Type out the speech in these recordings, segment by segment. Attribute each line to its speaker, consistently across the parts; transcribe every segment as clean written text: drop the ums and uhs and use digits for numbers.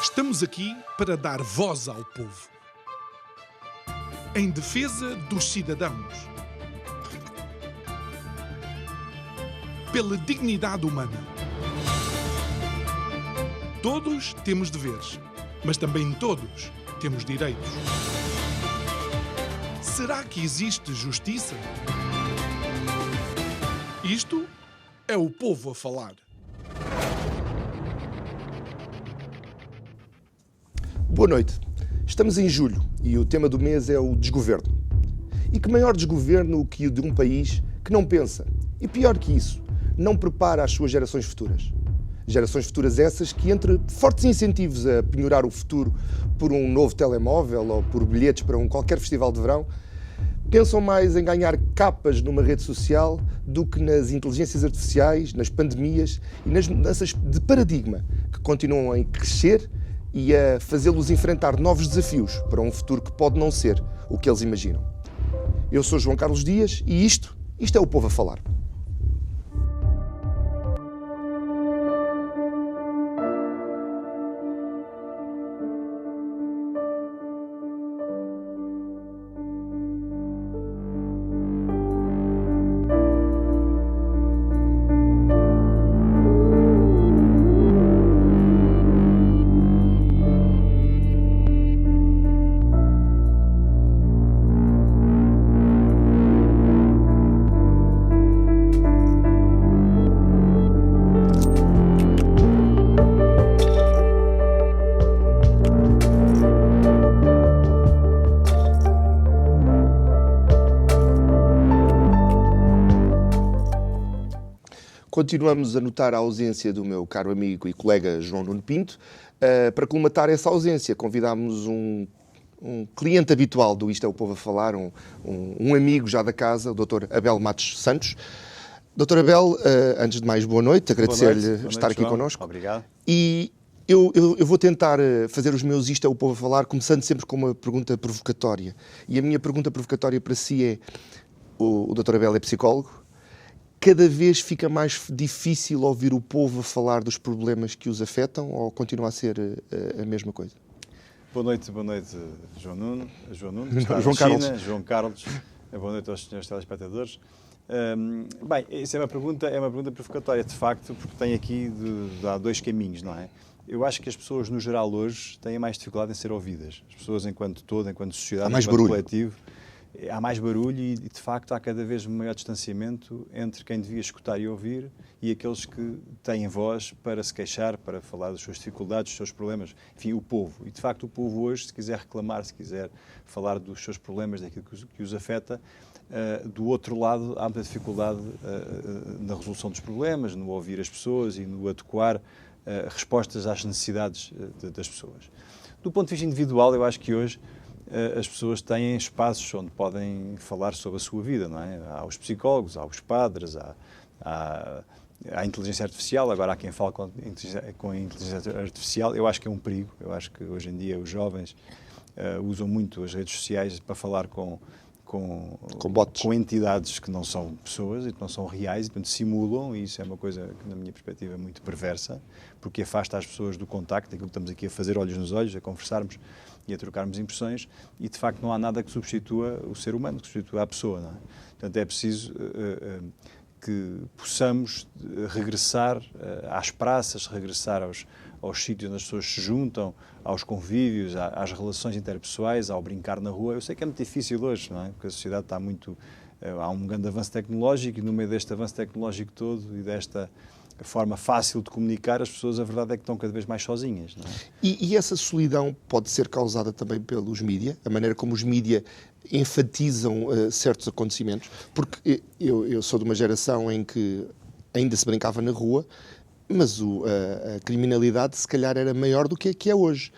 Speaker 1: Estamos aqui para dar voz ao povo, em defesa dos cidadãos, pela dignidade humana. Todos temos deveres, mas também todos temos direitos. Será que existe justiça? Isto é o povo a falar.
Speaker 2: Boa noite. Estamos em julho e o tema do mês é o desgoverno. E que maior desgoverno que o de um país que não pensa, e pior que isso, não prepara as suas gerações futuras. Gerações futuras essas que, entre fortes incentivos a penhorar o futuro por um novo telemóvel ou por bilhetes para qualquer festival de verão, pensam mais em ganhar capas numa rede social do que nas inteligências artificiais, nas pandemias e nas mudanças de paradigma que continuam a crescer e a fazê-los enfrentar novos desafios para um futuro que pode não ser o que eles imaginam. Eu sou João Carlos Dias e isto é o Povo a Falar. Continuamos a notar a ausência do meu caro amigo e colega João Nuno Pinto. Para colmatar essa ausência, convidámos um cliente habitual do Isto é o Povo a Falar, um amigo já da casa, o Dr. Abel Matos Santos. Dr. Abel, antes de mais, boa noite, agradecer-lhe estar aqui connosco.
Speaker 3: Obrigado.
Speaker 2: E eu vou tentar fazer os meus Isto é o Povo a Falar, começando sempre com uma pergunta provocatória. E a minha pergunta provocatória para si é: o Dr. Abel é psicólogo? Cada vez fica mais difícil ouvir o povo a falar dos problemas que os afetam ou continua a ser a mesma coisa?
Speaker 3: Boa noite, João Nuno, João
Speaker 2: Carlos.
Speaker 3: João Carlos. Boa noite aos senhores telespectadores. Bem, isso é uma pergunta provocatória, de facto, porque tem aqui há dois caminhos, não é? Eu acho que as pessoas, no geral, hoje, têm mais dificuldade em ser ouvidas. As pessoas, enquanto todo, enquanto sociedade, enquanto coletivo, há mais barulho e, de facto, há cada vez maior distanciamento entre quem devia escutar e ouvir e aqueles que têm voz para se queixar, para falar das suas dificuldades, dos seus problemas. Enfim, o povo. E, de facto, o povo hoje, se quiser reclamar, se quiser falar dos seus problemas, daquilo que os afeta, do outro lado, há muita dificuldade na resolução dos problemas, no ouvir as pessoas e no adequar respostas às necessidades das pessoas. Do ponto de vista individual, eu acho que hoje as pessoas têm espaços onde podem falar sobre a sua vida, não é? Há os psicólogos, há os padres, há a inteligência artificial. Agora há quem fale com a inteligência artificial. Eu acho que é um perigo. Eu acho que hoje em dia os jovens usam muito as redes sociais para falar com entidades que não são pessoas e que não são reais e, portanto, simulam, e isso é uma coisa que, na minha perspectiva, é muito perversa, porque afasta as pessoas do contacto, daquilo que estamos aqui a fazer olhos nos olhos, a conversarmos e a trocarmos impressões, e, de facto, não há nada que substitua o ser humano, que substitua a pessoa, não é? Portanto, é preciso que possamos regressar às praças, regressar aos sítios onde as pessoas se juntam, aos convívios, às relações interpessoais, ao brincar na rua. Eu sei que é muito difícil hoje, não é? Porque a sociedade está muito... Há um grande avanço tecnológico e, no meio deste avanço tecnológico todo e desta forma fácil de comunicar, as pessoas, a verdade é que estão cada vez mais sozinhas, não é?
Speaker 2: E essa solidão pode ser causada também pelos mídia, a maneira como os mídia enfatizam certos acontecimentos, porque eu sou de uma geração em que ainda se brincava na rua, mas a criminalidade se calhar era maior do que é hoje.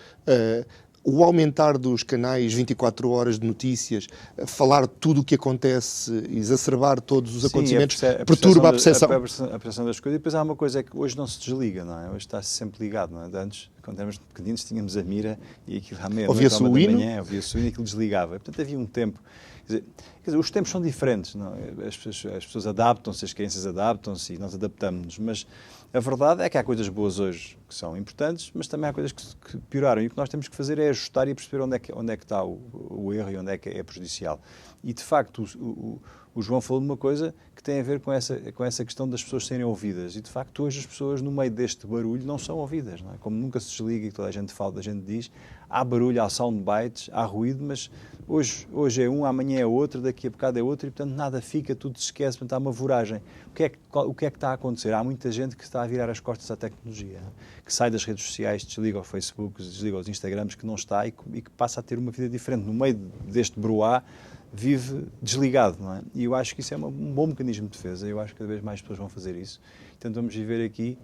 Speaker 2: O aumentar dos canais 24 horas de notícias, falar tudo o que acontece, exacerbar todos os acontecimentos, perturba a percepção.
Speaker 3: A percepção das coisas. E depois há uma coisa, é que hoje não se desliga, não é? Hoje está-se sempre ligado, não é? Antes quando éramos pequeninos, tínhamos a mira e aquilo à meia-noite,
Speaker 2: Ouvia-se o hino?
Speaker 3: ouvia-se o hino e aquilo desligava. Portanto, havia um tempo. Quer dizer, os tempos são diferentes, não? As pessoas adaptam-se, as crianças adaptam-se e nós adaptamos-nos, mas a verdade é que há coisas boas hoje que são importantes, mas também há coisas que pioraram, e o que nós temos que fazer é ajustar e perceber onde é que está o erro e onde é que é prejudicial. E, de facto, o João falou de uma coisa que tem a ver com essa questão das pessoas serem ouvidas, e, de facto, hoje as pessoas, no meio deste barulho, não são ouvidas, não é? Como nunca se desliga e toda a gente fala, a gente diz, há barulho, há soundbites, há ruído, mas hoje é um, amanhã é outro, daqui a bocado é outro, e, portanto, nada fica, tudo se esquece, portanto, há uma voragem. O que é que está a acontecer? Há muita gente que está a virar as costas à tecnologia, que sai das redes sociais, desliga o Facebook, desliga os Instagrams, que não está e que passa a ter uma vida diferente. No meio deste bruá, vive desligado, não é? E eu acho que isso é um bom mecanismo de defesa, eu acho que cada vez mais pessoas vão fazer isso. Portanto, vamos viver aqui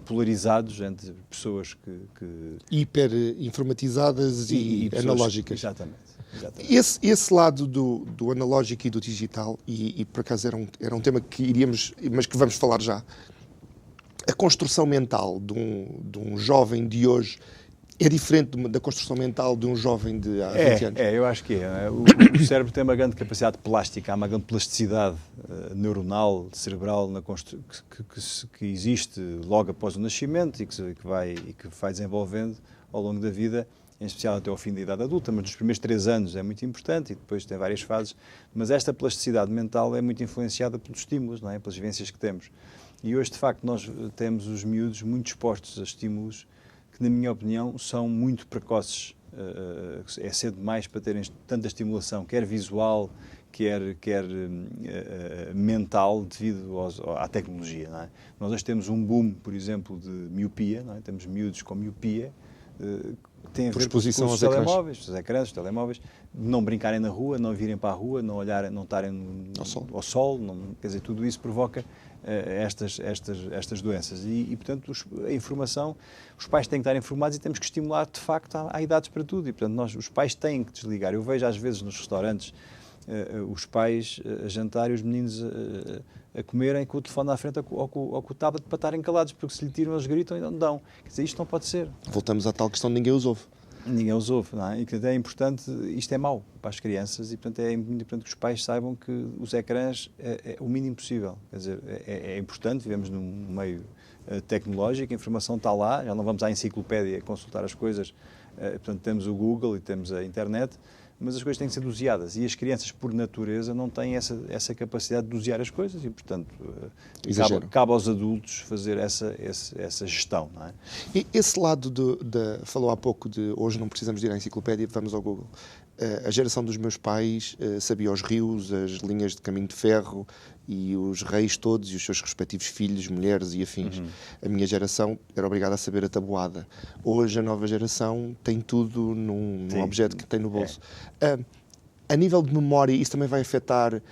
Speaker 3: polarizados entre pessoas que
Speaker 2: hiper informatizadas e
Speaker 3: pessoas,
Speaker 2: analógicas.
Speaker 3: Exatamente.
Speaker 2: Esse lado do analógico e do digital, e por acaso era um tema que iríamos, mas que vamos falar já. A construção mental de um jovem de hoje é diferente da construção mental de um jovem de há 20 anos?
Speaker 3: Eu acho que é. O cérebro tem uma grande capacidade plástica, há uma grande plasticidade neuronal, cerebral, que existe logo após o nascimento e que vai desenvolvendo ao longo da vida, em especial até ao fim da idade adulta, mas nos primeiros 3 anos é muito importante e depois tem várias fases. Mas esta plasticidade mental é muito influenciada pelos estímulos, não é? Pelas vivências que temos. E hoje, de facto, nós temos os miúdos muito expostos a estímulos que, na minha opinião, são muito precoces. É cedo demais para terem tanta estimulação, quer visual, quer mental, devido à tecnologia. Não é? Nós hoje temos um boom, por exemplo, de miopia, não é? Temos miúdos com miopia, tem a ver com os telemóveis, os ecrãs, os telemóveis, não brincarem na rua, não virem para a rua, não estarem ao sol, quer dizer, tudo isso provoca estas doenças e, portanto, a informação, os pais têm que estar informados e temos que estimular, de facto, há idades para tudo e, portanto, os pais têm que desligar. Eu vejo, às vezes, nos restaurantes, os pais a jantar e os meninos a comerem com o telefone à frente ou com o tablet para estarem calados, porque se lhe tiram, eles gritam e não dão. Quer dizer, isto não pode ser.
Speaker 2: Voltamos à tal questão de ninguém os ouve.
Speaker 3: Ninguém os ouve, não é? E portanto, é importante, isto é mau para as crianças e, portanto, é muito importante que os pais saibam que os ecrãs é o mínimo possível. Quer dizer, é importante, vivemos num meio tecnológico, a informação está lá, já não vamos à enciclopédia consultar as coisas, portanto, temos o Google e temos a internet, mas as coisas têm que ser doseadas e as crianças, por natureza, não têm essa capacidade de dosear as coisas e, portanto, cabe aos adultos fazer essa gestão, não é?
Speaker 2: E esse lado falou há pouco de hoje não precisamos de ir à enciclopédia, vamos ao Google. A geração dos meus pais sabia os rios, as linhas de caminho de ferro e os reis todos e os seus respectivos filhos, mulheres e afins. A minha geração era obrigada a saber a tabuada. Hoje a nova geração tem tudo num objeto que tem no bolso. A nível de memória, isso também vai afetar,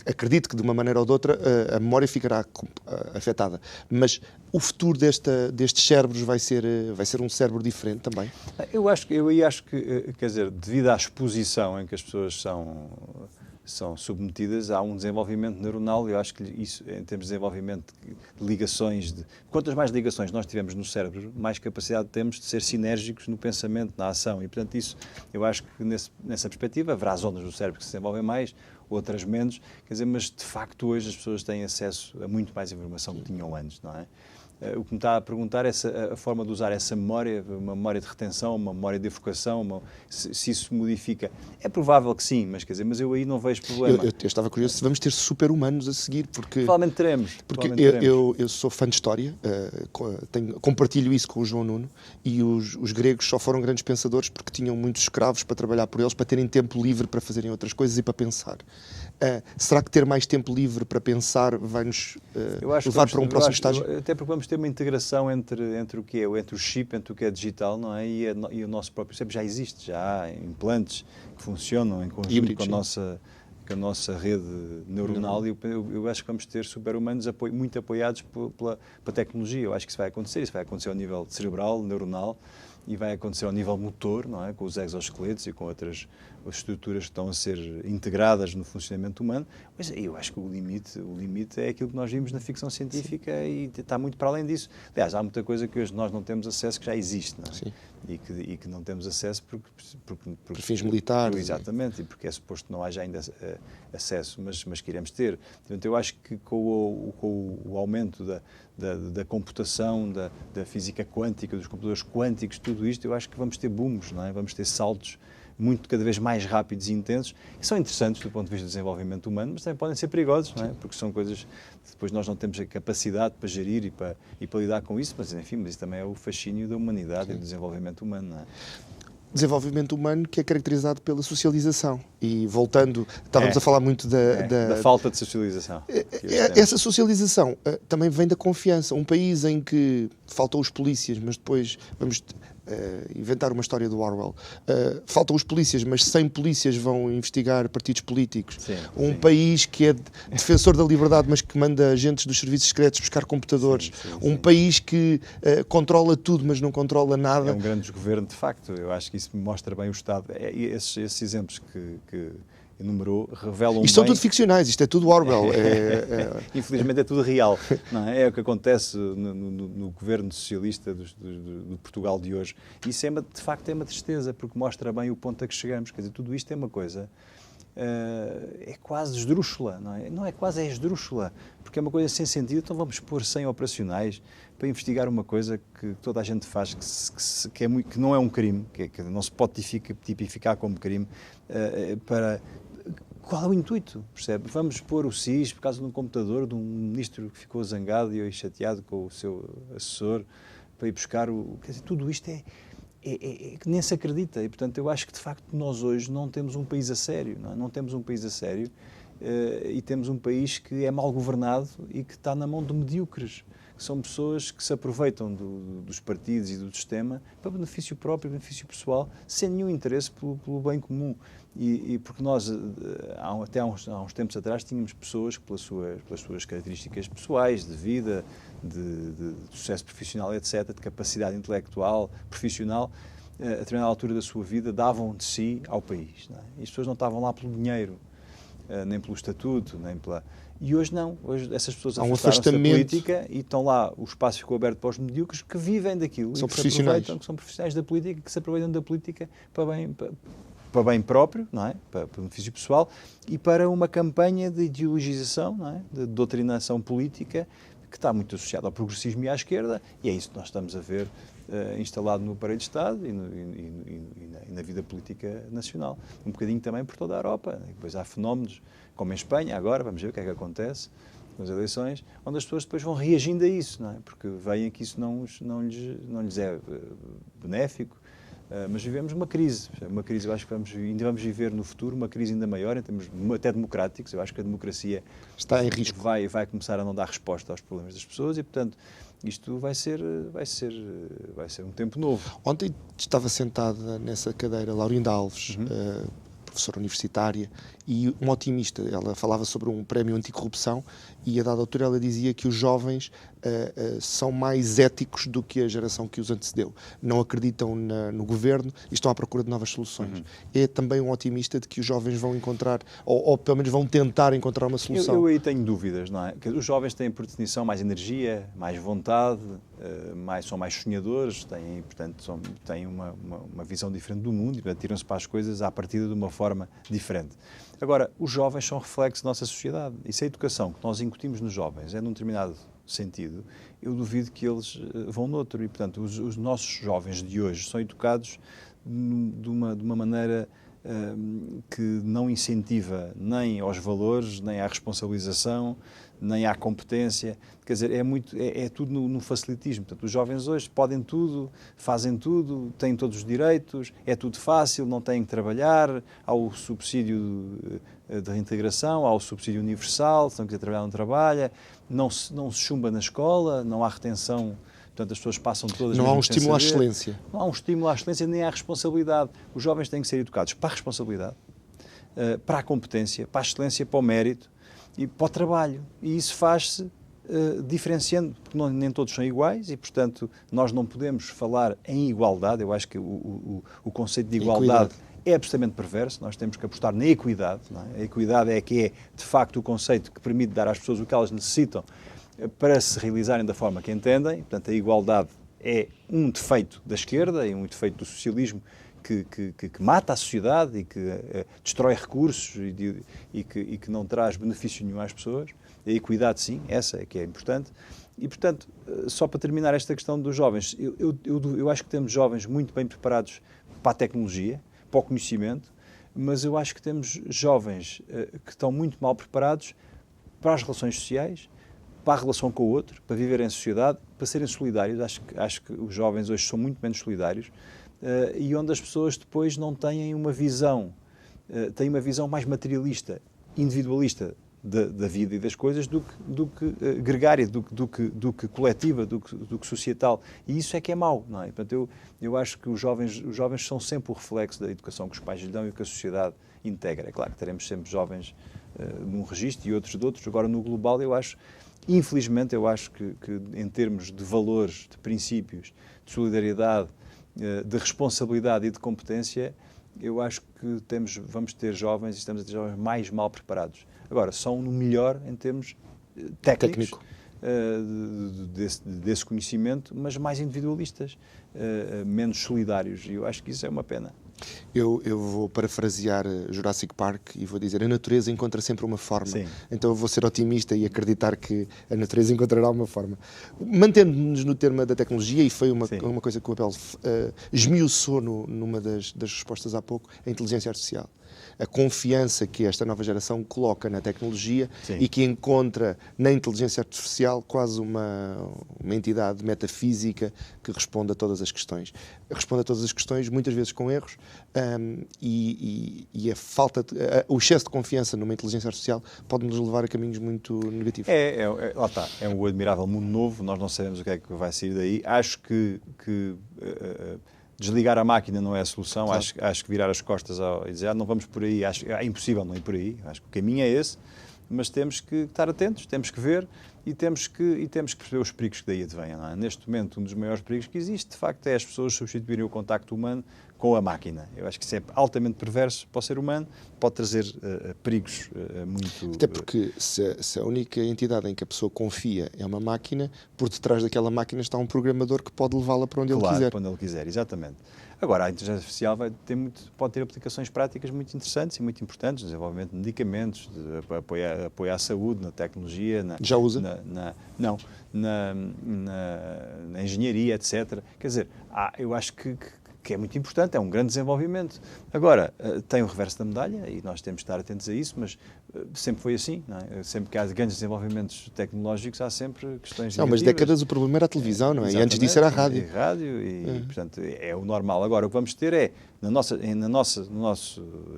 Speaker 2: acredito que de uma maneira ou de outra a memória ficará afetada, mas o futuro destes cérebros vai ser um cérebro diferente também?
Speaker 3: Eu acho que, quer dizer, devido à exposição em que as pessoas são submetidas, há um desenvolvimento neuronal, eu acho que isso, em termos de desenvolvimento de ligações, quantas mais ligações nós tivermos no cérebro, mais capacidade temos de ser sinérgicos no pensamento, na ação, e portanto isso, eu acho que nessa perspectiva haverá zonas do cérebro que se desenvolvem mais, outras menos, quer dizer, mas de facto hoje as pessoas têm acesso a muito mais informação do que tinham antes, não é? O que me está a perguntar é a forma de usar essa memória, uma memória de retenção, uma memória de evocação, se isso modifica. É provável que sim, mas eu aí não vejo problema.
Speaker 2: Eu estava curioso se vamos ter super-humanos a seguir, porque...
Speaker 3: Provavelmente teremos.
Speaker 2: Porque eu sou fã de história, compartilho isso com o João Nuno, e os gregos só foram grandes pensadores porque tinham muitos escravos para trabalhar por eles, para terem tempo livre para fazerem outras coisas e para pensar. Será que ter mais tempo livre para pensar vai nos levar para um próximo estágio?
Speaker 3: Até porque vamos ter uma integração entre o chip, entre o que é digital, não é? E o nosso próprio cérebro já existe, já há implantes que funcionam em conjunto com com a nossa rede neuronal, e eu acho que vamos ter super-humanos muito apoiados pela tecnologia. Eu acho que isso vai acontecer ao nível cerebral, neuronal, e vai acontecer ao nível motor, não é? Com os exoesqueletos e com outras estruturas que estão a ser integradas no funcionamento humano. Mas eu acho que o limite é aquilo que nós vimos na ficção científica. Sim. E está muito para além disso. Aliás, há muita coisa que hoje nós não temos acesso que já existe, não é?
Speaker 2: Sim.
Speaker 3: E que não temos acesso por
Speaker 2: fins militares.
Speaker 3: Exatamente, e porque é suposto que não haja ainda acesso, mas que iremos ter. Portanto, eu acho que com o aumento da computação, da física quântica, dos computadores quânticos, tudo isto, eu acho que vamos ter booms, não é? Vamos ter saltos cada vez mais rápidos e intensos, que são interessantes do ponto de vista do desenvolvimento humano, mas também podem ser perigosos, não é? Porque são coisas que depois nós não temos a capacidade para gerir e para lidar com isso, mas enfim, mas isso também é o fascínio da humanidade. Sim. E do desenvolvimento humano, não é?
Speaker 2: Desenvolvimento humano que é caracterizado pela socialização. E voltando, estávamos a falar muito da
Speaker 3: falta de socialização.
Speaker 2: Essa socialização também vem da confiança. Um país em que faltam os polícias, mas depois vamos inventar uma história do Orwell. Faltam os polícias, mas 100 polícias vão investigar partidos políticos.
Speaker 3: Sim,
Speaker 2: um
Speaker 3: sim.
Speaker 2: país que é defensor da liberdade, mas que manda agentes dos serviços secretos buscar computadores. Sim. País que controla tudo, mas não controla nada.
Speaker 3: É um grande desgoverno, de facto. Eu acho que isso mostra bem o Estado. Esses exemplos que enumerou revelam
Speaker 2: Isto são tudo ficcionais, isto é tudo Orwell.
Speaker 3: Infelizmente é tudo real. Não é? É o que acontece no governo socialista do Portugal de hoje. Isso de facto é uma tristeza, porque mostra bem o ponto a que chegamos. Quer dizer, tudo isto é uma coisa... é quase esdrúxula, não é? Não é quase, é esdrúxula, porque é uma coisa sem sentido. Então vamos pôr 100 operacionais para investigar uma coisa que toda a gente faz, que não é um crime, que não se pode tipificar como crime, qual é o intuito, percebe? Vamos pôr o SIS por causa de um computador de um ministro que ficou zangado e chateado com o seu assessor para ir buscar Quer dizer, tudo isto que nem se acredita, e portanto eu acho que de facto nós hoje não temos um país a sério, não temos um país a sério, e temos um país que é mal governado e que está na mão de medíocres, que são pessoas que se aproveitam dos partidos e do sistema para benefício próprio, benefício pessoal, sem nenhum interesse pelo bem comum. E porque nós, até há uns tempos atrás, tínhamos pessoas que, pelas suas características pessoais, de vida, de sucesso profissional, etc., de capacidade intelectual, profissional, a determinada altura da sua vida, davam de si ao país. Não é? E as pessoas não estavam lá pelo dinheiro, nem pelo estatuto, nem pela... E hoje não. Hoje essas pessoas afastaram-se da política e estão lá, o espaço ficou aberto para os medíocres que vivem daquilo.
Speaker 2: São profissionais.
Speaker 3: Que são profissionais da política, que se aproveitam da política para bem próprio, não é? Para benefício pessoal, e para uma campanha de ideologização, não é? De doutrinação política, que está muito associada ao progressismo e à esquerda, e é isso que nós estamos a ver instalado no aparelho de Estado e na vida política nacional. Um bocadinho também por toda a Europa. E depois há fenómenos, como em Espanha agora, vamos ver o que é que acontece com as eleições, onde as pessoas depois vão reagindo a isso, não é? Porque veem que isso não lhes é benéfico. Mas vivemos uma crise, eu acho que ainda vamos viver no futuro uma crise ainda maior, em termos até democráticos. Eu acho que a democracia
Speaker 2: está em risco.
Speaker 3: Vai começar a não dar resposta aos problemas das pessoas e, portanto, isto vai ser um tempo novo.
Speaker 2: Ontem estava sentada nessa cadeira Laurinda Alves, professora universitária, e uma otimista. Ela falava sobre um prémio anticorrupção e, a dada altura, ela dizia que os jovens são mais éticos do que a geração que os antecedeu. Não acreditam no governo e estão à procura de novas soluções. É também um otimista de que os jovens vão encontrar, ou pelo menos vão tentar encontrar uma solução.
Speaker 3: Eu aí tenho dúvidas, não é? Porque os jovens têm, por definição, mais energia, mais vontade, são mais sonhadores, têm uma visão diferente do mundo e atiram-se para as coisas à partida de uma forma diferente. Agora, os jovens são reflexo da nossa sociedade. E se a educação que nós incutimos nos jovens é num determinado sentido, eu duvido que eles vão noutro. E, portanto, os nossos jovens de hoje são educados de uma maneira que não incentiva nem aos valores, nem à responsabilização, nem à competência. Quer dizer, é tudo no facilitismo. Portanto, os jovens hoje podem tudo, fazem tudo, têm todos os direitos, é tudo fácil, não têm que trabalhar, há o subsídio de reintegração, há o subsídio universal, se não quiser trabalhar não trabalha, não se chumba na escola, não há retenção. Portanto, as pessoas passam todas...
Speaker 2: Não há um estímulo à excelência.
Speaker 3: Não há um estímulo à excelência nem à responsabilidade. Os jovens têm que ser educados para a responsabilidade, para a competência, para a excelência, para o mérito e para o trabalho. E isso faz-se diferenciando, porque nem todos são iguais e, portanto, nós não podemos falar em igualdade. Eu acho que o conceito de igualdade é absolutamente perverso. Nós temos que apostar na equidade. Não é? A equidade é que é, de facto, o conceito que permite dar às pessoas o que elas necessitam para se realizarem da forma que entendem. Portanto, a igualdade é um defeito da esquerda e um defeito do socialismo que mata a sociedade e que destrói recursos e que não traz benefício nenhum às pessoas. A equidade, sim, essa é que é importante. E, portanto, só para terminar esta questão dos jovens, eu acho que temos jovens muito bem preparados para a tecnologia, para o conhecimento, mas eu acho que temos jovens que estão muito mal preparados para as relações sociais, para a relação com o outro, para viver em sociedade, para serem solidários. Acho que os jovens hoje são muito menos solidários e onde as pessoas depois não têm uma visão, têm uma visão mais materialista, individualista da vida e das coisas do que gregária, do que coletiva, do que societal. E isso é que é mau, não é? Portanto, eu acho que os jovens são sempre o reflexo da educação que os pais lhe dão e que a sociedade integra. É claro que teremos sempre jovens num registro e outros de outros. Agora, no global, infelizmente, eu acho que em termos de valores, de princípios, de solidariedade, de responsabilidade e de competência, eu acho que vamos ter jovens e estamos a ter jovens mais mal preparados. Agora, são no melhor em termos técnicos desse conhecimento, mas mais individualistas, menos solidários. E eu acho que isso é uma pena.
Speaker 2: Eu vou parafrasear Jurassic Park e vou dizer: a natureza encontra sempre uma forma.
Speaker 3: Sim.
Speaker 2: Então eu vou ser otimista e acreditar que a natureza encontrará uma forma. Mantendo-nos no tema da tecnologia, e foi uma coisa que o Abel esmiuçou numa das respostas há pouco, a inteligência artificial. A confiança que esta nova geração coloca na tecnologia. Sim. E que encontra na inteligência artificial quase uma entidade metafísica que responde a todas as questões. Responde a todas as questões, muitas vezes com erros, e o excesso de confiança numa inteligência artificial pode nos levar a caminhos muito negativos.
Speaker 3: Lá está, é um admirável mundo novo, nós não sabemos o que é que vai sair daí. Acho que desligar a máquina não é a solução. Claro. Acho que virar as costas e dizer não vamos por aí, é impossível não ir por aí. Acho que o caminho é esse, mas temos que estar atentos, temos que ver e temos que perceber os perigos que daí advêm. Não é? Neste momento, um dos maiores perigos que existe, de facto, é as pessoas substituírem o contacto humano com a máquina. Eu acho que isso é altamente perverso para o ser humano, pode trazer perigos muito...
Speaker 2: Até porque se a única entidade em que a pessoa confia é uma máquina, por detrás daquela máquina está um programador que pode levá-la para onde ele quiser.
Speaker 3: Para onde ele quiser, exatamente. Agora, a inteligência artificial pode ter aplicações práticas muito interessantes e muito importantes, no desenvolvimento de medicamentos, de apoio à saúde, na tecnologia...
Speaker 2: Já usa?
Speaker 3: Não. Na engenharia, etc. Quer dizer, eu acho que é muito importante, é um grande desenvolvimento. Agora, tem o reverso da medalha e nós temos de estar atentos a isso, mas sempre foi assim, não é? Sempre que há grandes desenvolvimentos tecnológicos, há sempre questões negativas.
Speaker 2: Mas décadas o problema era a televisão, não é? E antes disso era a rádio.
Speaker 3: Portanto, é o normal. Agora, o que vamos ter é, na nossa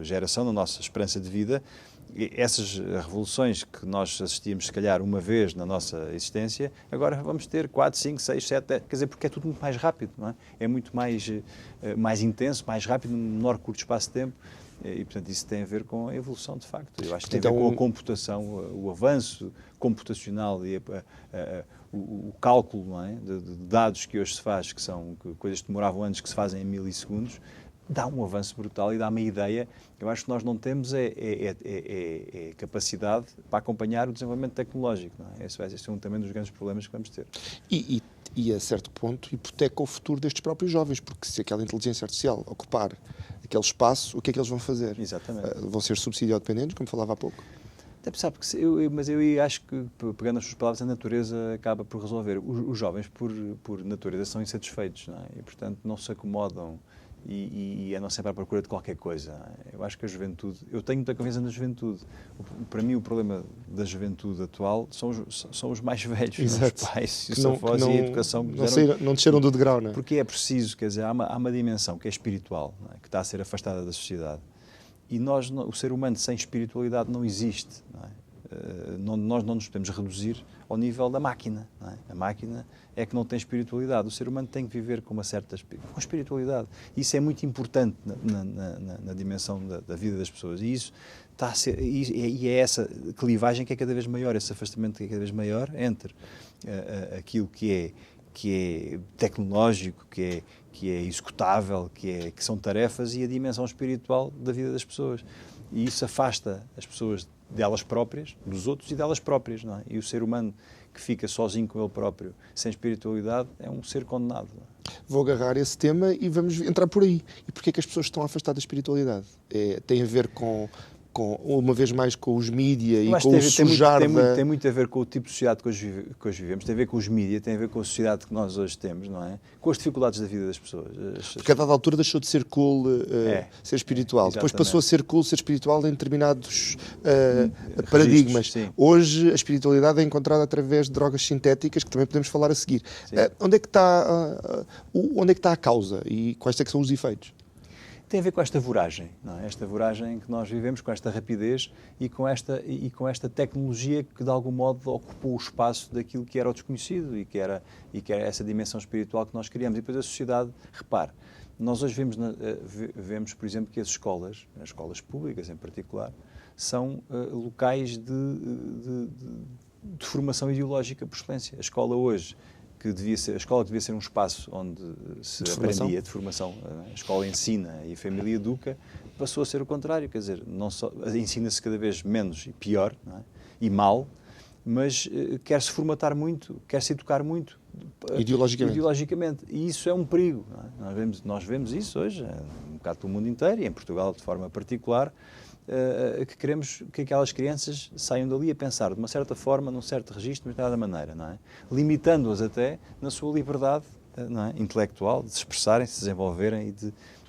Speaker 3: geração, na nossa esperança de vida, essas revoluções que nós assistíamos, se calhar, uma vez na nossa existência, agora vamos ter 4, 5, 6, 7, 10, quer dizer, porque é tudo muito mais rápido, não é? É muito mais intenso, mais rápido, num menor curto espaço de tempo, e, portanto, isso tem a ver com a evolução, de facto. Eu acho que tem a ver com a computação, o avanço computacional e o cálculo, não é? de dados que hoje se faz, que são coisas que demoravam anos, que se fazem em milissegundos, dá um avanço brutal e dá uma ideia. Eu acho que nós não temos capacidade para acompanhar o desenvolvimento tecnológico. Não é? Esse vai ser também um dos grandes problemas que vamos ter.
Speaker 2: E a certo ponto hipoteca o futuro destes próprios jovens, porque se aquela inteligência artificial ocupar aquele espaço, o que é que eles vão fazer?
Speaker 3: Exatamente.
Speaker 2: Vão ser subsídio-dependentes, como falava há pouco?
Speaker 3: Até sabe, mas eu acho que, pegando as suas palavras, a natureza acaba por resolver. Os jovens, por natureza, são insatisfeitos, não é? E, portanto, não se acomodam e andam sempre à procura de qualquer coisa. Eu acho que a juventude... Eu tenho muita confiança na juventude. Para mim, o problema da juventude atual são os mais velhos, os pais, os avós e a educação.
Speaker 2: Não desceram do degrau, não é?
Speaker 3: Porque é preciso, quer dizer, há uma dimensão que é espiritual, não é? Que está a ser afastada da sociedade. E o ser humano sem espiritualidade não existe, não é? nós não nos podemos reduzir ao nível da máquina. Não é? A máquina é que não tem espiritualidade. O ser humano tem que viver com uma certa com espiritualidade. Isso é muito importante na dimensão da vida das pessoas. E isso está a ser, e é essa clivagem que é cada vez maior, esse afastamento que é cada vez maior entre aquilo que é tecnológico, que é executável, que são tarefas, e a dimensão espiritual da vida das pessoas. E isso afasta as pessoas delas próprias, dos outros e delas próprias, não é? E o ser humano que fica sozinho com ele próprio, sem espiritualidade, é um ser condenado. Não é?
Speaker 2: Vou agarrar esse tema e vamos entrar por aí. E porquê é que as pessoas estão afastadas da espiritualidade? Tem a ver com uma vez mais, com os mídia e com o sujar
Speaker 3: tem muito a ver com o tipo de sociedade que hoje vivemos, tem a ver com os mídia, tem a ver com a sociedade que nós hoje temos, não é? Com as dificuldades da vida das pessoas.
Speaker 2: Porque a dada altura deixou de ser cool ser espiritual. Depois passou a ser cool ser espiritual em determinados paradigmas.
Speaker 3: Sim.
Speaker 2: Hoje a espiritualidade é encontrada através de drogas sintéticas, que também podemos falar a seguir. Onde é que está a causa e quais é que são os efeitos?
Speaker 3: Tem a ver com esta voragem, não é? Esta voragem que nós vivemos, com esta rapidez e com esta tecnologia que de algum modo ocupou o espaço daquilo que era o desconhecido e que era essa dimensão espiritual que nós criamos. E depois a sociedade, repare, nós hoje vemos, por exemplo, que as escolas públicas em particular, são locais de formação ideológica por excelência. A escola hoje, que devia ser um espaço onde se aprendia de formação, a escola ensina e a família educa, passou a ser o contrário, quer dizer, não só ensina-se cada vez menos e pior, não é? E mal, mas quer-se formatar muito, quer-se educar muito ideologicamente, e isso é um perigo, não é? Nós vemos isso hoje, um bocado pelo mundo inteiro, e em Portugal de forma particular, que queremos que aquelas crianças saiam dali a pensar de uma certa forma, num certo registro, de uma determinada maneira, não é? Limitando-as até na sua liberdade, não é? Intelectual, de se expressarem, de se desenvolverem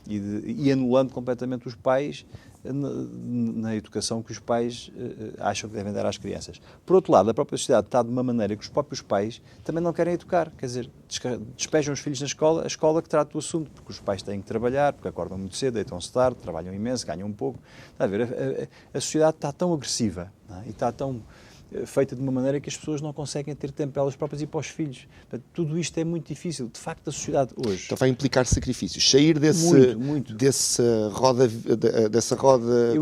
Speaker 3: e anulando completamente os pais na educação que os pais acham que devem dar às crianças. Por outro lado, a própria sociedade está de uma maneira que os próprios pais também não querem educar, quer dizer, despejam os filhos na escola, a escola que trata do assunto, porque os pais têm que trabalhar, porque acordam muito cedo, deitam-se tarde, trabalham imenso, ganham um pouco. Está a ver, a sociedade está tão agressiva, não é? E está tão feita de uma maneira que as pessoas não conseguem ter tempo para elas próprias e para os filhos. Portanto, tudo isto é muito difícil. De facto, a sociedade hoje...
Speaker 2: Então vai implicar sacrifícios. Sair dessa roda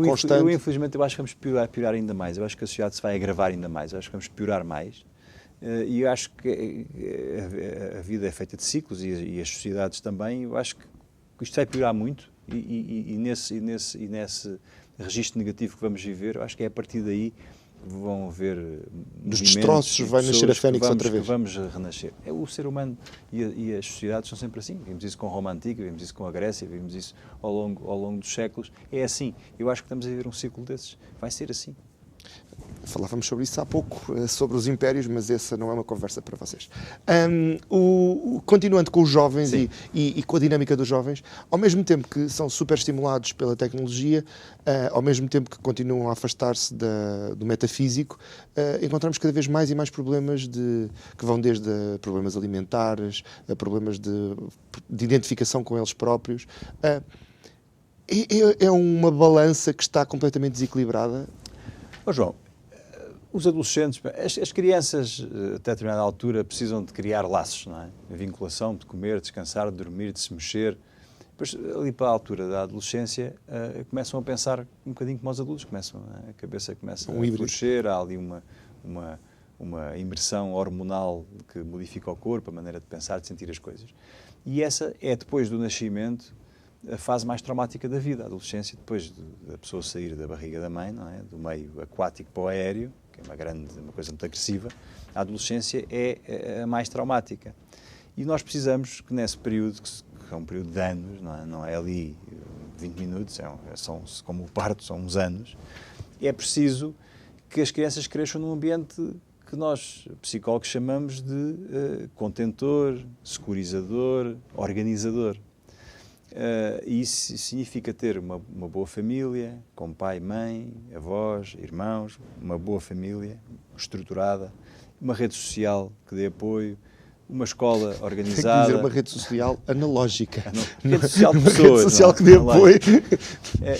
Speaker 2: constante...
Speaker 3: Infelizmente, eu acho que vamos piorar ainda mais. Eu acho que a sociedade se vai agravar ainda mais. Eu acho que vamos piorar mais. E eu acho que a vida é feita de ciclos e as sociedades também. Eu acho que isto vai piorar muito e nesse registro negativo que vamos viver, eu acho que é a partir daí vão haver
Speaker 2: dos destroços vai nascer a Fênix outra vez.
Speaker 3: Vamos renascer. O ser humano e as sociedades são sempre assim. Vimos isso com a Roma Antiga, vimos isso com a Grécia, vimos isso ao longo dos séculos. É assim. Eu acho que estamos a viver um ciclo desses. Vai ser assim.
Speaker 2: Falávamos sobre isso há pouco, sobre os impérios, mas essa não é uma conversa para vocês. Continuando com os jovens e com a dinâmica dos jovens, ao mesmo tempo que são super estimulados pela tecnologia, ao mesmo tempo que continuam a afastar-se do metafísico, encontramos cada vez mais e mais problemas que vão desde problemas alimentares, a problemas de identificação com eles próprios. É uma balança que está completamente desequilibrada?
Speaker 3: João, os adolescentes, as crianças até determinada altura precisam de criar laços, não é? A vinculação, de comer, de descansar, de dormir, de se mexer. Depois, ali para a altura da adolescência, começam a pensar um bocadinho como os adultos, a cabeça começa a florescer, há ali uma imersão hormonal que modifica o corpo, a maneira de pensar, de sentir as coisas. E essa é, depois do nascimento, a fase mais traumática da vida, a adolescência, depois da pessoa sair da barriga da mãe, não é? Do meio aquático para o aéreo, que é uma coisa muito agressiva, a adolescência é a mais traumática. E nós precisamos que nesse período, que é um período de anos, não é ali 20 minutos, são como o parto, são uns anos, é preciso que as crianças cresçam num ambiente que nós, psicólogos, chamamos de contentor, securizador, organizador. E isso significa ter uma boa família, com pai, mãe, avós, irmãos, uma boa família estruturada, uma rede social que dê apoio, uma escola
Speaker 2: Tem que
Speaker 3: organizada.
Speaker 2: dizer uma rede social analógica.
Speaker 3: Rede social de
Speaker 2: Uma
Speaker 3: pessoas.
Speaker 2: rede social
Speaker 3: não é?
Speaker 2: que dê
Speaker 3: Online.
Speaker 2: apoio.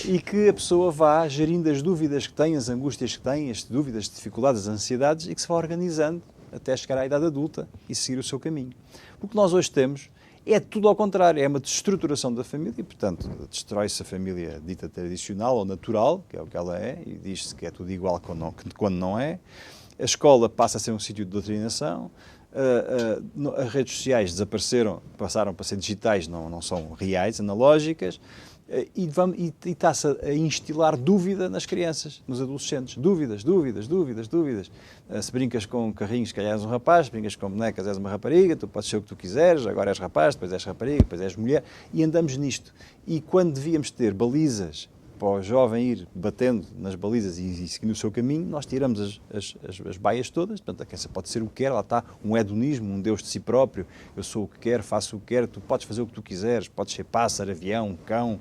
Speaker 3: E que a pessoa vá gerindo as dúvidas que tem, as angústias que tem, as dúvidas, as dificuldades, as ansiedades, e que se vá organizando até chegar à idade adulta e seguir o seu caminho. O que nós hoje temos é tudo ao contrário, é uma destruturação da família e, portanto, destrói-se a família dita tradicional ou natural, que é o que ela é, e diz-se que é tudo igual quando não é. A escola passa a ser um sítio de doutrinação, as redes sociais desapareceram, passaram para ser digitais, não são reais, analógicas, e está-se a instilar dúvida nas crianças, nos adolescentes. Dúvidas. Se brincas com carrinhos, calhar és um rapaz, se brincas com bonecas, és uma rapariga, tu podes ser o que tu quiseres, agora és rapaz, depois és rapariga, depois és mulher, e andamos nisto. E quando devíamos ter balizas para o jovem ir batendo nas balizas e seguindo o seu caminho, nós tiramos as baias todas. Portanto, a criança pode ser o que quer, lá está um hedonismo, um Deus de si próprio. Eu sou o que quero, faço o que quero, tu podes fazer o que tu quiseres, podes ser pássaro, avião, cão,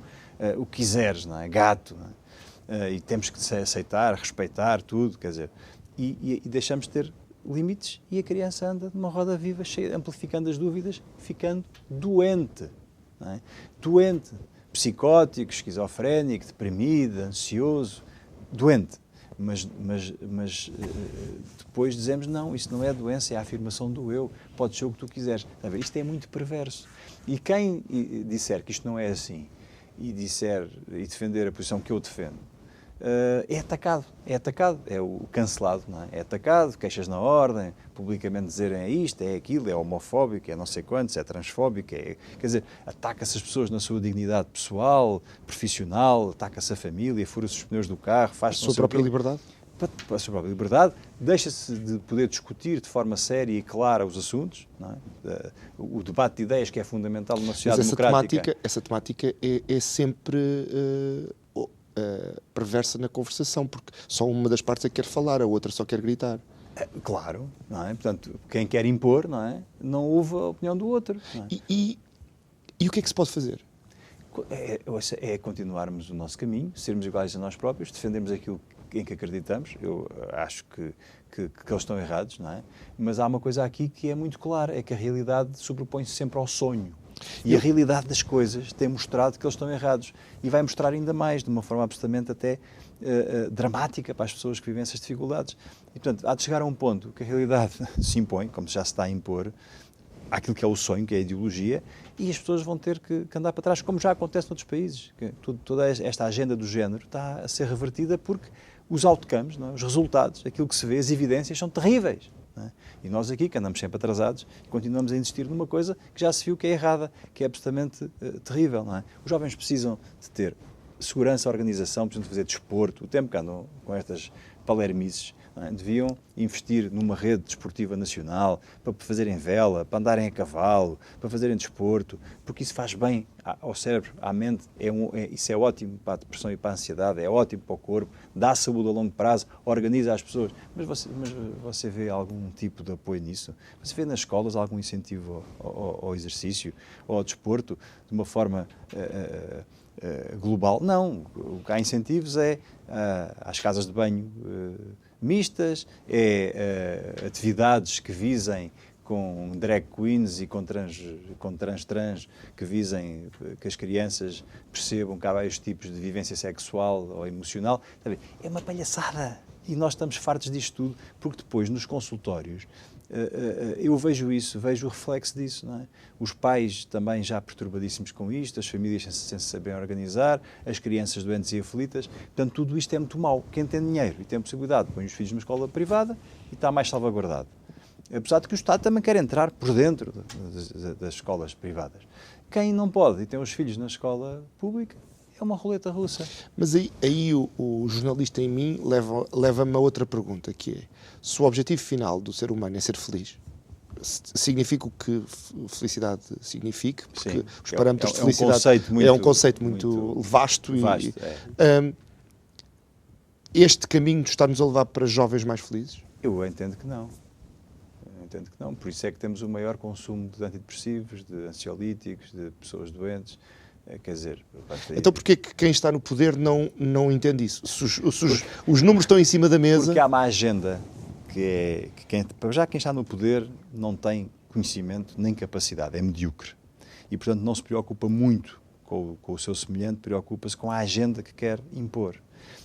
Speaker 3: o que quiseres, não é? Gato. Não é? E temos que aceitar, respeitar tudo, quer dizer, e deixamos de ter limites e a criança anda numa roda viva, amplificando as dúvidas, ficando doente. Não é? Doente. Psicótico, esquizofrénico, deprimido, ansioso, doente. Mas depois dizemos, não, isso não é doença, é a afirmação do eu, pode ser o que tu quiseres. Está a ver? Isto é muito perverso. E quem disser que isto não é assim e defender a posição que eu defendo, é atacado, é o cancelado, não é? É atacado, queixas na ordem, publicamente dizerem é isto, é aquilo, é homofóbico, é não sei quantos, é transfóbico, quer dizer, ataca-se as pessoas na sua dignidade pessoal, profissional, ataca-se a família, fura-se os pneus do carro, faz-se
Speaker 2: A sua própria liberdade?
Speaker 3: A sua própria liberdade, deixa-se de poder discutir de forma séria e clara os assuntos, não é? O debate de ideias que é fundamental numa sociedade democrática.
Speaker 2: Essa temática é sempre perversa na conversação, porque só uma das partes é que quer falar, a outra só quer gritar.
Speaker 3: Claro, não é? Portanto, quem quer impor, não é? Não ouve a opinião do outro. Não é?
Speaker 2: E o que é que se pode fazer?
Speaker 3: É continuarmos o nosso caminho, sermos iguais a nós próprios, defendermos aquilo em que acreditamos. Eu acho que eles estão errados, não é? Mas há uma coisa aqui que é muito clara, é que a realidade sobrepõe-se sempre ao sonho. E a realidade das coisas tem mostrado que eles estão errados. E vai mostrar ainda mais, de uma forma absolutamente até dramática para as pessoas que vivem essas dificuldades. E, portanto, há de chegar a um ponto que a realidade se impõe, como já se está a impor, àquilo que é o sonho, que é a ideologia, e as pessoas vão ter que andar para trás, como já acontece noutros países. Toda esta agenda do género está a ser revertida porque os outcomes, não é? Os resultados, aquilo que se vê, as evidências são terríveis. Não é? E nós aqui, que andamos sempre atrasados, continuamos a insistir numa coisa que já se viu que é errada, que é absolutamente terrível. Não é? Os jovens precisam de ter segurança, organização, precisam de fazer desporto. O tempo que andam com estas palermices, não é? Deviam investir numa rede desportiva nacional, para fazerem vela, para andarem a cavalo, para fazerem desporto, porque isso faz bem ao cérebro, à mente, isso é ótimo para a depressão e para a ansiedade, é ótimo para o corpo, dá saúde a longo prazo, organiza as pessoas. Mas você vê algum tipo de apoio nisso? Você vê nas escolas algum incentivo ao exercício, ou ao desporto, de uma forma global? Não. O que há incentivos é às casas de banho mistas, atividades que visem com drag queens e com trans que visem que as crianças percebam que há vários tipos de vivência sexual ou emocional. É uma palhaçada. E nós estamos fartos disto tudo, porque depois nos consultórios eu vejo isso, vejo o reflexo disso. Não é? Os pais também já perturbadíssimos com isto, as famílias sem se saberem organizar, as crianças doentes e aflitas. Portanto, tudo isto é muito mau. Quem tem dinheiro e tem possibilidade põe os filhos numa escola privada e está mais salvaguardado. Apesar de que o Estado também quer entrar por dentro das escolas privadas. Quem não pode e tem os filhos na escola pública é uma roleta russa.
Speaker 2: Mas aí o jornalista em mim leva-me a outra pergunta, que é, se o objetivo final do ser humano é ser feliz, significa o que felicidade significa, porque
Speaker 3: sim,
Speaker 2: os parâmetros de felicidade é um conceito muito vasto. Este caminho está-nos a levar para jovens mais felizes?
Speaker 3: Eu entendo que não. Por isso é que temos o maior consumo de antidepressivos, de ansiolíticos, de pessoas doentes. Quer dizer...
Speaker 2: Então porquê que quem está no poder não entende isso? Se os números estão em cima da mesa...
Speaker 3: Porque há uma agenda que quem está no poder não tem conhecimento nem capacidade, é medíocre. E, portanto, não se preocupa muito com o seu semelhante, preocupa-se com a agenda que quer impor.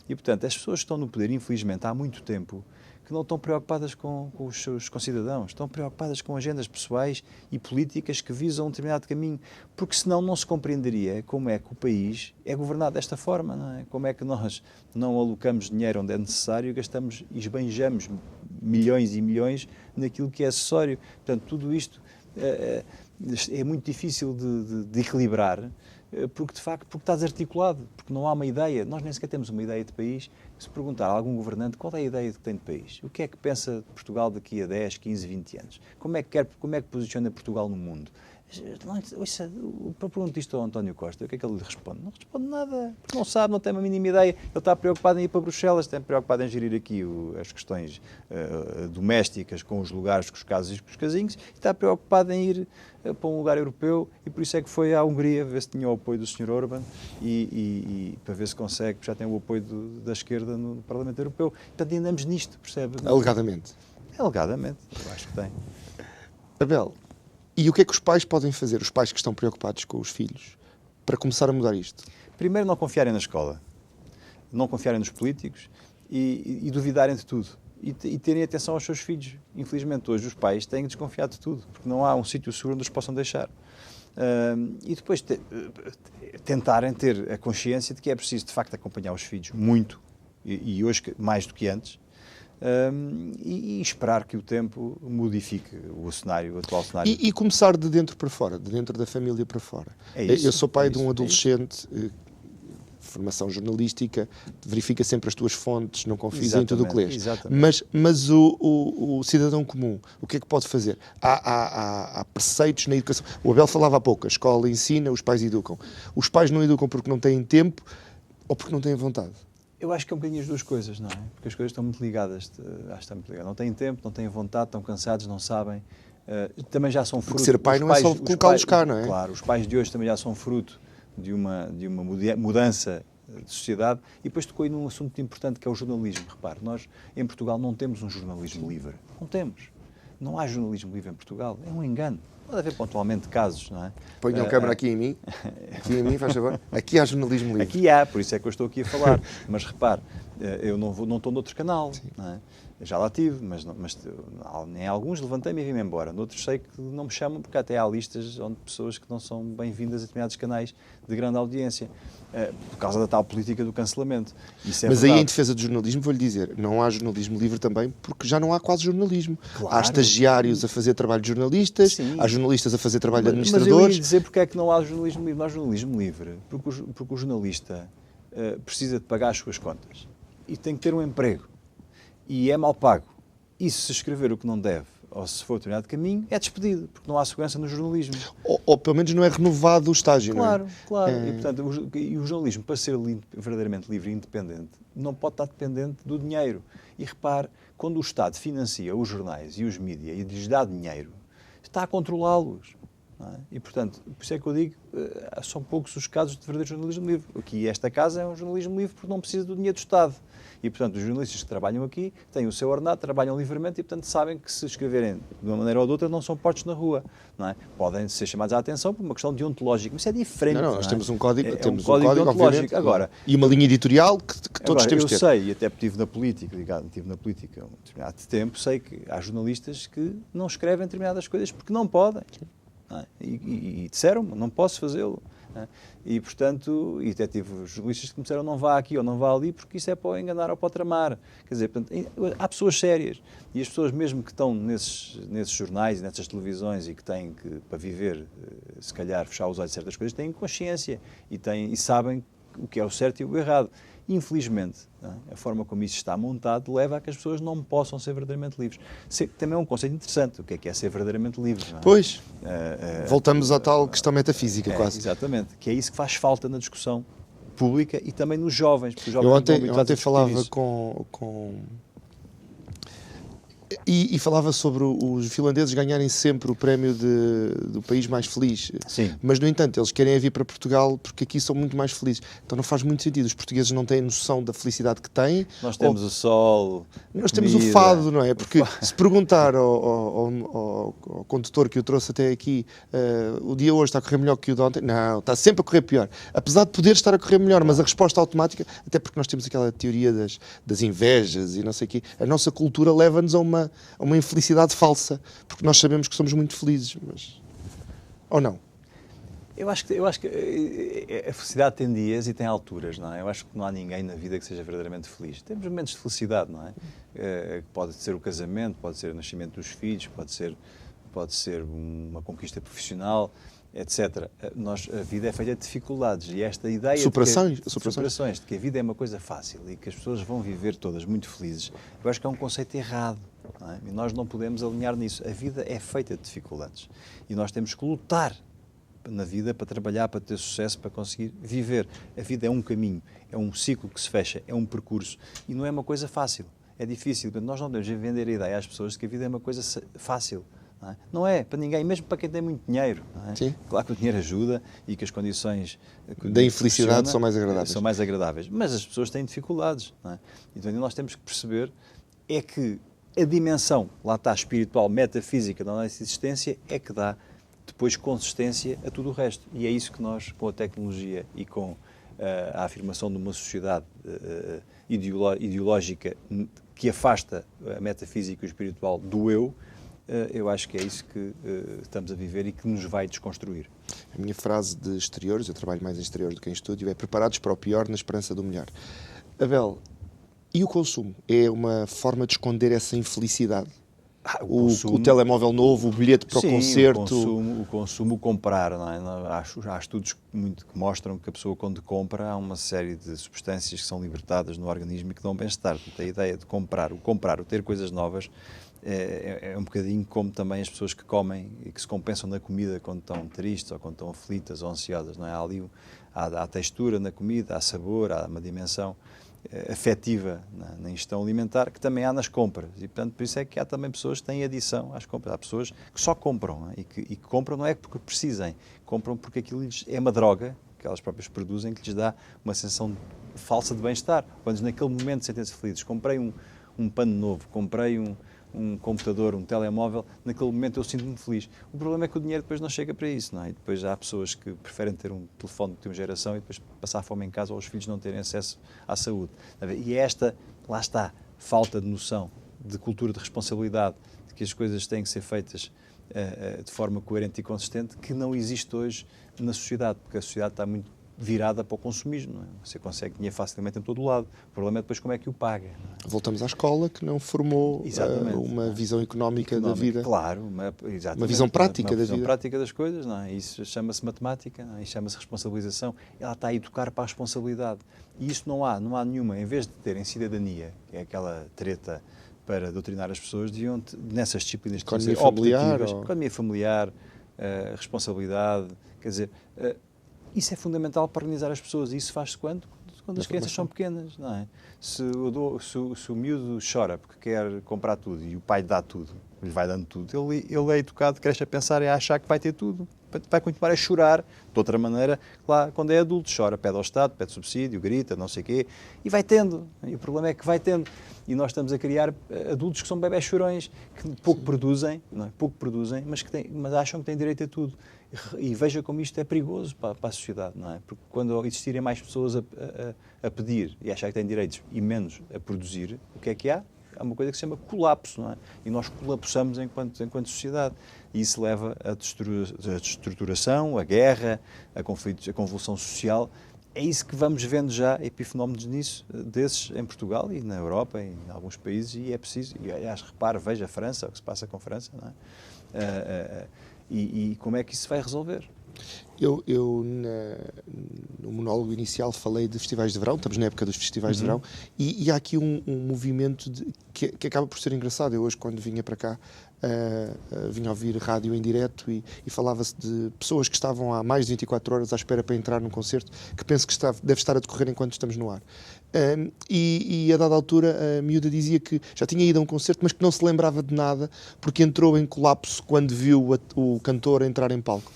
Speaker 3: E, portanto, as pessoas que estão no poder, infelizmente, há muito tempo, que não estão preocupadas com os seus concidadãos, estão preocupadas com agendas pessoais e políticas que visam um determinado caminho, porque senão não se compreenderia como é que o país é governado desta forma, não é? Como é que nós não alocamos dinheiro onde é necessário, gastamos e esbanjamos milhões e milhões naquilo que é acessório. Portanto, tudo isto é muito difícil de equilibrar, porque de facto está desarticulado, porque não há uma ideia, nós nem sequer temos uma ideia de país. Se perguntar a algum governante qual é a ideia que tem de país, o que é que pensa de Portugal daqui a 10, 15, 20 anos, como é que posiciona Portugal no mundo? Para perguntar isto ao António Costa, o que é que ele lhe responde? Não responde nada, porque não sabe, não tem uma mínima ideia. Ele está preocupado em ir para Bruxelas, está preocupado em gerir aqui as questões domésticas com os lugares, com os casos e com os casinhos, e está preocupado em ir para um lugar europeu, e por isso é que foi à Hungria ver se tinha o apoio do Sr. Orbán e para ver se consegue, porque já tem o apoio da esquerda no Parlamento Europeu. Portanto, andamos nisto, percebe?
Speaker 2: Alegadamente.
Speaker 3: Alegadamente, eu acho que tem.
Speaker 2: Abel, e o que é que os pais podem fazer, os pais que estão preocupados com os filhos, para começar a mudar isto?
Speaker 3: Primeiro, não confiarem na escola, não confiarem nos políticos e duvidarem de tudo. E terem atenção aos seus filhos. Infelizmente, hoje os pais têm desconfiado de tudo, porque não há um sítio seguro onde os possam deixar. E depois tentarem ter a consciência de que é preciso, de facto, acompanhar os filhos muito, e hoje mais do que antes, e esperar que o tempo modifique o atual cenário.
Speaker 2: E começar de dentro para fora, de dentro da família para fora.
Speaker 3: É isso,
Speaker 2: eu sou pai de um adolescente, formação jornalística, verifica sempre as tuas fontes, não confies em tudo o que lês. Mas o cidadão comum, o que é que pode fazer? Há preceitos na educação. O Abel falava há pouco, a escola ensina, os pais educam. Os pais não educam porque não têm tempo ou porque não têm vontade.
Speaker 3: Eu acho que é um bocadinho as duas coisas, não é? Porque as coisas estão muito ligadas. Acho que estão muito ligadas. Não têm tempo, não têm vontade, estão cansados, não sabem. Também já são fruto...
Speaker 2: Porque ser pai não é só colocá-los cá, não é?
Speaker 3: Claro, os pais de hoje também já são fruto de uma mudança de sociedade. E depois tocou aí num assunto muito importante, que é o jornalismo. Repare, nós em Portugal não temos um jornalismo livre. Não temos. Não há jornalismo livre em Portugal. É um engano. Pode haver pontualmente casos, não é?
Speaker 2: Ponham a câmara aqui em mim, faz favor. Aqui há jornalismo livre.
Speaker 3: Aqui há, por isso é que eu estou aqui a falar. Mas repare, eu não estou noutro canal, não é? Já lá tive, mas em alguns levantei-me e vim-me embora. Noutros sei que não me chamam, porque até há listas onde pessoas que não são bem-vindas a determinados canais de grande audiência, por causa da tal política do cancelamento. Isso é
Speaker 2: mas
Speaker 3: verdade.
Speaker 2: Aí, em defesa do jornalismo, vou-lhe dizer, não há jornalismo livre também, porque já não há quase jornalismo.
Speaker 3: Claro.
Speaker 2: Há estagiários a fazer trabalho de jornalistas,
Speaker 3: Sim.
Speaker 2: Há jornalistas a fazer trabalho de administradores.
Speaker 3: Mas eu ia dizer porque é que não há jornalismo livre. Não há jornalismo livre porque o jornalista precisa de pagar as suas contas e tem que ter um emprego. E é mal pago. E se escrever o que não deve, ou se for determinado caminho, é despedido, porque não há segurança no jornalismo.
Speaker 2: Ou pelo menos não é renovado o estágio,
Speaker 3: claro,
Speaker 2: não é?
Speaker 3: Claro. E, portanto, o jornalismo, para ser verdadeiramente livre e independente, não pode estar dependente do dinheiro. E repare, quando o Estado financia os jornais e os mídias e lhes dá dinheiro, está a controlá-los. Não é? E, portanto, por isso é que eu digo, são poucos os casos de verdadeiro jornalismo livre. Aqui, esta casa é um jornalismo livre porque não precisa do dinheiro do Estado. E, portanto, os jornalistas que trabalham aqui têm o seu ordenado, trabalham livremente e, portanto, sabem que se escreverem de uma maneira ou de outra não são postos na rua. Não é? Podem ser chamados à atenção por uma questão deontológica, mas isso é diferente.
Speaker 2: Nós temos um código,
Speaker 3: temos um código deontológico. Agora,
Speaker 2: e uma linha editorial que todos temos de ter.
Speaker 3: Eu sei, e até estive na política um determinado tempo, sei que há jornalistas que não escrevem determinadas coisas porque não podem. Não é? E disseram-me, não posso fazê-lo. E, portanto, até tive jornalistas que me disseram não vá aqui ou não vá ali porque isso é para enganar ou para tramar. Quer dizer, portanto, há pessoas sérias e as pessoas mesmo que estão nesses jornais e nessas televisões e que têm que, para viver, se calhar fechar os olhos a certas coisas, têm consciência e sabem o que é o certo e o errado. Infelizmente, a forma como isso está montado leva a que as pessoas não possam ser verdadeiramente livres. Também é um conceito interessante, o que é ser verdadeiramente livre. Não é?
Speaker 2: Pois, voltamos à tal questão metafísica, quase.
Speaker 3: Exatamente, que é isso que faz falta na discussão pública e também nos jovens. Porque os jovens
Speaker 2: eu ontem falava com... E falava sobre os finlandeses ganharem sempre o prémio do país mais feliz.
Speaker 3: Sim.
Speaker 2: Mas, no entanto, eles querem vir para Portugal porque aqui são muito mais felizes. Então não faz muito sentido. Os portugueses não têm noção da felicidade que têm.
Speaker 3: Nós temos o sol,
Speaker 2: Nós temos o
Speaker 3: comida,
Speaker 2: fado, não é? Porque se perguntar ao condutor que o trouxe até aqui, o dia hoje está a correr melhor que o de ontem? Não, está sempre a correr pior. Apesar de poder estar a correr melhor, mas a resposta automática, até porque nós temos aquela teoria das invejas e não sei o quê, a nossa cultura leva-nos a uma infelicidade falsa, porque nós sabemos que somos muito felizes, mas... Ou não?
Speaker 3: Eu acho que a felicidade tem dias e tem alturas, não é? Eu acho que não há ninguém na vida que seja verdadeiramente feliz. Temos momentos de felicidade, não é? Pode ser o casamento, pode ser o nascimento dos filhos, pode ser uma conquista profissional, etc. A vida é feita de dificuldades e esta ideia
Speaker 2: superações
Speaker 3: de que a vida é uma coisa fácil e que as pessoas vão viver todas muito felizes, eu acho que é um conceito errado. Não é? E nós não podemos alinhar nisso. A vida é feita de dificuldades e nós temos que lutar na vida para trabalhar, para ter sucesso, para conseguir viver. A vida é um caminho, é um ciclo que se fecha, é um percurso e não é uma coisa fácil, é difícil. Nós não devemos vender a ideia às pessoas de que a vida é uma coisa fácil. Não é para ninguém, mesmo para quem tem muito dinheiro. Não é?
Speaker 2: Sim.
Speaker 3: Claro que o dinheiro ajuda e que as condições
Speaker 2: da infelicidade são mais agradáveis.
Speaker 3: Mas as pessoas têm dificuldades. Não é? Então nós temos que perceber é que a dimensão, lá está, espiritual, metafísica da nossa existência é que dá depois consistência a tudo o resto. E é isso que nós, com a tecnologia e com a afirmação de uma sociedade ideológica que afasta a metafísica e o espiritual do eu acho que é isso que estamos a viver e que nos vai desconstruir.
Speaker 2: A minha frase de exteriores, eu trabalho mais em exteriores do que em estúdio, é preparados para o pior na esperança do melhor. Abel, e o consumo? É uma forma de esconder essa infelicidade? O telemóvel novo, o bilhete para o concerto...
Speaker 3: o consumo, comprar, não é? Há estudos que mostram que a pessoa, quando compra, há uma série de substâncias que são libertadas no organismo e que dão bem-estar. Portanto, a ideia de o ter coisas novas, é um bocadinho como também as pessoas que comem e que se compensam na comida quando estão tristes ou quando estão aflitas ou ansiosas, não é? Há textura na comida, há sabor, há uma dimensão afetiva na ingestão alimentar que também há nas compras e, portanto, por isso é que há também pessoas que têm adição às compras. Há pessoas que só compram, não é? E que compram não é porque precisem, compram porque aquilo é uma droga que elas próprias produzem que lhes dá uma sensação falsa de bem-estar. Quando naquele momento sentem-se felizes, comprei um pano novo, comprei um computador, um telemóvel, naquele momento eu sinto-me feliz. O problema é que o dinheiro depois não chega para isso, não é? E depois há pessoas que preferem ter um telefone de última geração e depois passar fome em casa ou os filhos não terem acesso à saúde. E lá está, falta de noção, de cultura de responsabilidade, de que as coisas têm que ser feitas de forma coerente e consistente, que não existe hoje na sociedade, porque a sociedade está muito virada para o consumismo, não é? Você consegue dinheiro facilmente em todo o lado. O problema é depois como é que o paga. Não é?
Speaker 2: Voltamos à escola, que não formou uma visão económica da vida.
Speaker 3: Claro,
Speaker 2: uma visão prática da vida.
Speaker 3: Uma visão prática das coisas, não é? Isso chama-se matemática, não é? Isso chama-se responsabilização. Ela está a educar para a responsabilidade. E isso não há nenhuma. Em vez de terem cidadania, que é aquela treta para doutrinar as pessoas, deviam, nessas disciplinas, economia familiar, responsabilidade, quer dizer... Isso é fundamental para organizar as pessoas. E isso faz-se quando as crianças são pequenas, não é? Se o miúdo chora porque quer comprar tudo e o pai lhe dá tudo, lhe vai dando tudo, ele é educado, cresce a pensar e a achar que vai ter tudo. Vai continuar a chorar de outra maneira. Claro, quando é adulto, chora, pede ao Estado, pede subsídio, grita, não sei o quê, e vai tendo. E o problema é que vai tendo. E nós estamos a criar adultos que são bebés chorões, que pouco produzem, não é? Pouco produzem, mas acham que têm direito a tudo. E veja como isto é perigoso para a sociedade, não é? Porque quando existirem mais pessoas a pedir e achar que têm direitos e menos a produzir, o que é que há? Há uma coisa que se chama colapso, não é? E nós colapsamos enquanto sociedade. E isso leva à destruturação, à guerra, a conflitos, a convulsão social. É isso que vamos vendo já, epifenómenos desses em Portugal e na Europa, em alguns países, e é preciso. E, aliás, veja a França, o que se passa com a França, não é? E como é que isso se vai resolver?
Speaker 2: No monólogo inicial falei de festivais de verão, estamos na época dos festivais de verão, e há aqui um movimento que acaba por ser engraçado. Eu hoje, quando vinha para cá, vinha ouvir rádio em direto e falava-se de pessoas que estavam há mais de 24 horas à espera para entrar num concerto, que penso que deve estar a decorrer enquanto estamos no ar. E a dada altura a miúda dizia que já tinha ido a um concerto, mas que não se lembrava de nada porque entrou em colapso quando viu o cantor entrar em palco.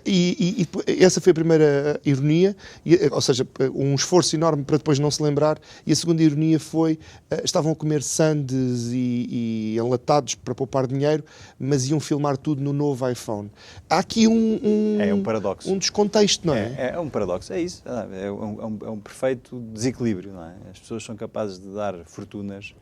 Speaker 2: E essa foi a primeira ironia, ou seja, um esforço enorme para depois não se lembrar, e a segunda ironia foi, estavam a comer sandes e enlatados para poupar dinheiro, mas iam filmar tudo no novo iPhone. Há aqui
Speaker 3: um paradoxo.
Speaker 2: Um descontexto, não é?
Speaker 3: É um paradoxo, é isso. É um perfeito desequilíbrio, não é? As pessoas são capazes de dar fortunas.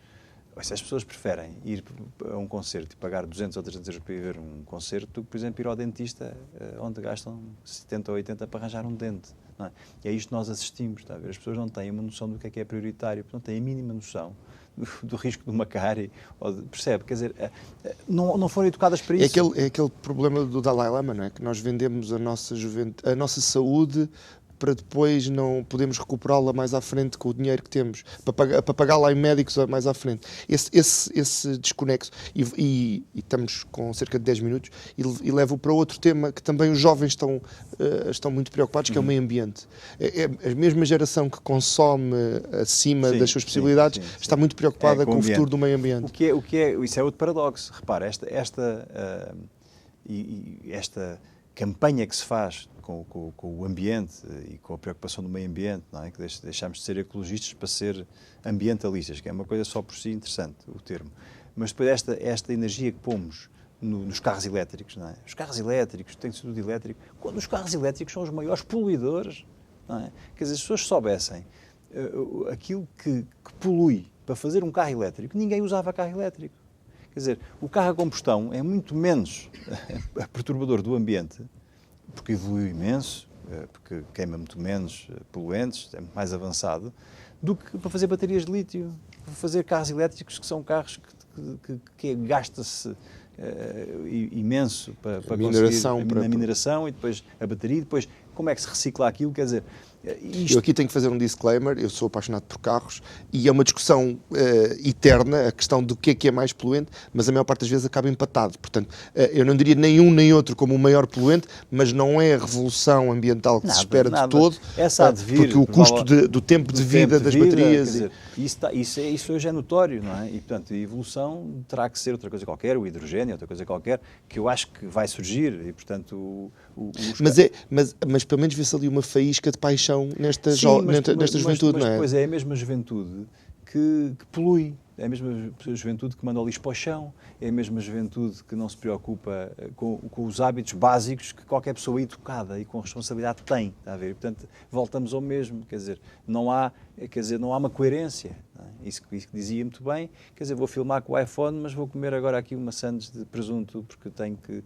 Speaker 3: Se as pessoas preferem ir a um concerto e pagar 200 ou 300 euros para ir ver um concerto do que, por exemplo, ir ao dentista, onde gastam 70 ou 80 para arranjar um dente. Não é? E é isto que nós assistimos. Está a ver? As pessoas não têm uma noção do que é prioritário, não têm a mínima noção do risco de uma cárie. Percebe? Quer dizer, não foram educadas para isso.
Speaker 2: É aquele problema do Dalai Lama, não é? Que nós vendemos a nossa saúde para depois não podemos recuperá-la mais à frente com o dinheiro que temos, para pagá-la em médicos mais à frente. Esse desconexo, e estamos com cerca de 10 minutos, e levo para outro tema que também os jovens estão muito preocupados, que é o meio ambiente. É a mesma geração que consome acima das suas possibilidades, está muito preocupada com o futuro do meio ambiente.
Speaker 3: Isso é outro paradoxo. Repara, esta campanha que se faz com o ambiente e com a preocupação do meio ambiente, não é? Que deixamos de ser ecologistas para ser ambientalistas, que é uma coisa só por si interessante, o termo. Mas depois esta energia que pomos nos carros elétricos, não é? Os carros elétricos, tem que ser tudo elétrico, quando os carros elétricos são os maiores poluidores, não é? Quer dizer, as pessoas soubessem aquilo que polui para fazer um carro elétrico, ninguém usava carro elétrico. Quer dizer, o carro a combustão é muito menos perturbador do ambiente, porque evoluiu imenso, porque queima muito menos poluentes, é muito mais avançado, do que para fazer baterias de lítio, para fazer carros elétricos, que são carros que gasta-se imenso para conseguir a mineração e depois a bateria, e depois como é que se recicla aquilo, quer dizer...
Speaker 2: Eu aqui tenho que fazer um disclaimer, eu sou apaixonado por carros e é uma discussão eterna, a questão do que é mais poluente, mas a maior parte das vezes acaba empatado. Portanto, eu não diria nem um nem outro como o maior poluente, mas não é a revolução ambiental que se espera de todo, porque o custo do tempo de vida das baterias...
Speaker 3: Dizer, isso hoje é notório, não é? E, portanto, a evolução terá que ser outra coisa qualquer, o hidrogênio, outra coisa qualquer, que eu acho que vai surgir e, portanto...
Speaker 2: Mas pelo menos vê-se ali uma faísca de paixão nesta juventude, não é?
Speaker 3: Pois é a mesma juventude que polui, é a mesma juventude que manda o lixo para o chão, é a mesma juventude que não se preocupa com os hábitos básicos que qualquer pessoa educada e com responsabilidade tem, está a ver? E, portanto, voltamos ao mesmo, quer dizer, não há uma coerência. Não é? Isso que dizia muito bem, quer dizer, vou filmar com o iPhone, mas vou comer agora aqui uma sandes de presunto porque tenho que...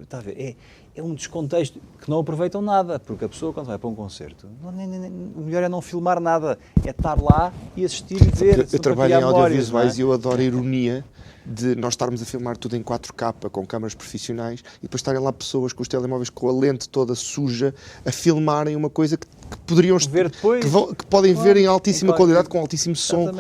Speaker 3: Está a ver? É um descontexto que não aproveitam nada, porque a pessoa quando vai para um concerto, o melhor é não filmar nada, é estar lá e assistir e ver.
Speaker 2: Eu trabalho em audiovisuais e eu adoro a ironia de nós estarmos a filmar tudo em 4K com câmaras profissionais e depois estarem lá pessoas com os telemóveis com a lente toda suja a filmarem uma coisa que poderiam
Speaker 3: ver depois,
Speaker 2: que podem ver em altíssima qualidade, com altíssimo som.